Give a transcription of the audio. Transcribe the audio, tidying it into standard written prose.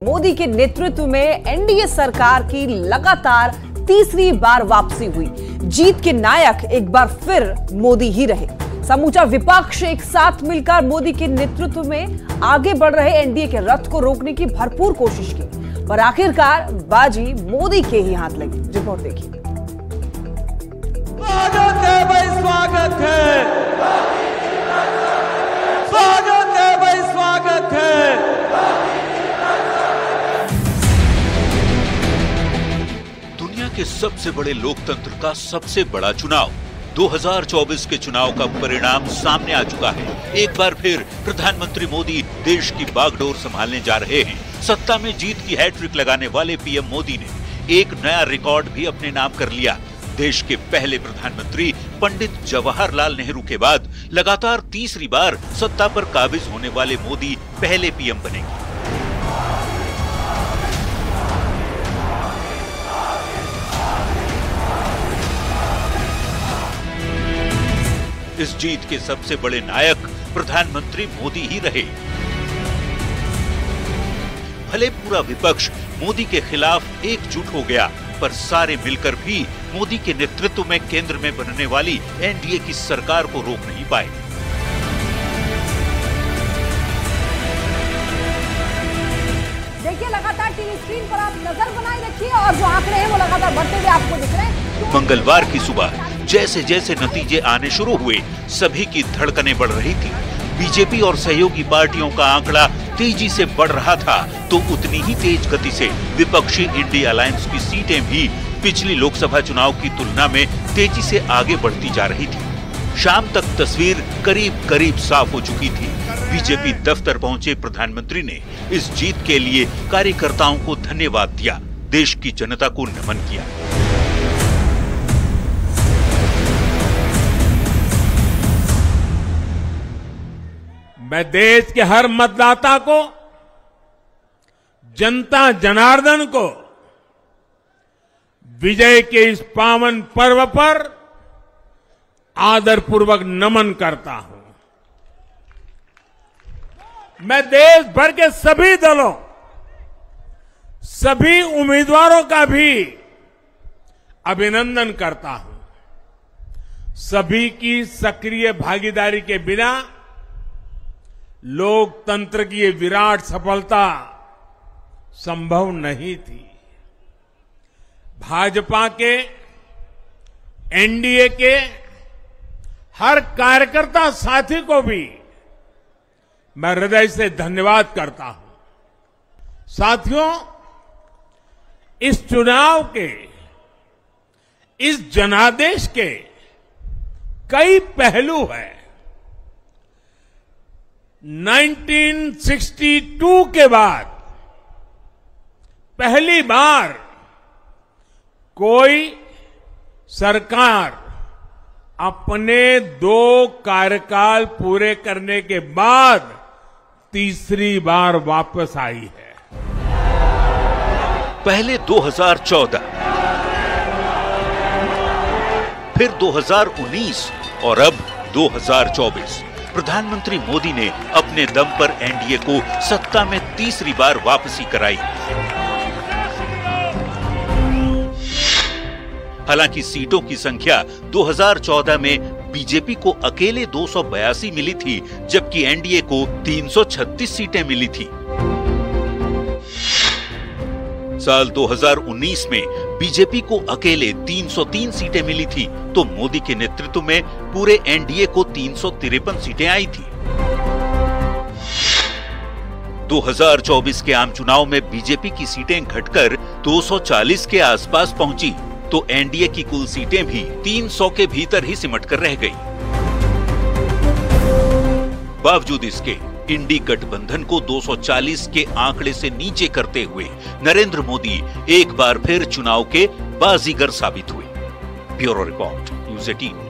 मोदी के नेतृत्व में एनडीए सरकार की लगातार तीसरी बार वापसी हुई। जीत के नायक एक बार फिर मोदी ही रहे। समूचा विपक्ष एक साथ मिलकर मोदी के नेतृत्व में आगे बढ़ रहे एनडीए के रथ को रोकने की भरपूर कोशिश की, पर आखिरकार बाजी मोदी के ही हाथ लगी। रिपोर्ट देखिए। स्वागत है भाई, स्वागत है, स्वागत है भाई, स्वागत है। दुनिया के सबसे बड़े लोकतंत्र का सबसे बड़ा चुनाव 2024 के चुनाव का परिणाम सामने आ चुका है। एक बार फिर प्रधानमंत्री मोदी देश की बागडोर संभालने जा रहे हैं। सत्ता में जीत की हैट्रिक लगाने वाले पीएम मोदी ने एक नया रिकॉर्ड भी अपने नाम कर लिया। देश के पहले प्रधानमंत्री पंडित जवाहरलाल नेहरू के बाद लगातार तीसरी बार सत्ता पर काबिज होने वाले मोदी पहले पीएम बनेंगे। इस जीत के सबसे बड़े नायक प्रधानमंत्री मोदी ही रहे। भले पूरा विपक्ष मोदी के खिलाफ एकजुट हो गया, पर सारे मिलकर भी मोदी के नेतृत्व में केंद्र में बनने वाली एनडीए की सरकार को रोक नहीं पाए। देखिए, लगातार टीवी स्क्रीन पर आप नजर बनाए रखिए और जो आंकड़े हैं वो लगातार बढ़ते हुए आपको दिख रहे हैं। मंगलवार की सुबह जैसे जैसे नतीजे आने शुरू हुए, सभी की धड़कनें बढ़ रही थी। बीजेपी और सहयोगी पार्टियों का आंकड़ा तेजी से बढ़ रहा था, तो उतनी ही तेज गति से विपक्षी इंडिया अलायंस की सीटें भी पिछली लोकसभा चुनाव की तुलना में तेजी से आगे बढ़ती जा रही थी। शाम तक तस्वीर करीब करीब साफ हो चुकी थी। बीजेपी दफ्तर पहुंचे प्रधानमंत्री ने इस जीत के लिए कार्यकर्ताओं को धन्यवाद दिया, देश की जनता को नमन किया। मैं देश के हर मतदाता को, जनता जनार्दन को विजय के इस पावन पर्व पर आदरपूर्वक नमन करता हूं। मैं देश भर के सभी दलों, सभी उम्मीदवारों का भी अभिनंदन करता हूं। सभी की सक्रिय भागीदारी के बिना लोकतंत्र की ये विराट सफलता संभव नहीं थी। भाजपा के, एनडीए के हर कार्यकर्ता साथी को भी मैं हृदय से धन्यवाद करता हूं। साथियों, इस चुनाव के, इस जनादेश के कई पहलू हैं। 1962 के बाद पहली बार कोई सरकार अपने 2 कार्यकाल पूरे करने के बाद तीसरी बार वापस आई है। पहले 2014, फिर 2019 और अब 2024 प्रधानमंत्री मोदी ने अपने दम पर एनडीए को सत्ता में तीसरी बार वापसी कराई। हालांकि सीटों की संख्या 2014 में बीजेपी को अकेले 282 मिली थी, जबकि एनडीए को 336 सीटें मिली थी। साल 2019 में बीजेपी को अकेले 303 सीटें मिली थी, तो मोदी के नेतृत्व में पूरे एनडीए को 353 सीटें आई थी। 2024 के आम चुनाव में बीजेपी की सीटें घटकर 240 के आसपास पहुंची, तो एनडीए की कुल सीटें भी 300 के भीतर ही सिमटकर रह गई। बावजूद इसके इंडी गठबंधन को 240 के आंकड़े से नीचे करते हुए नरेंद्र मोदी एक बार फिर चुनाव के बाजीगर साबित हुए। Bureau report, news 18।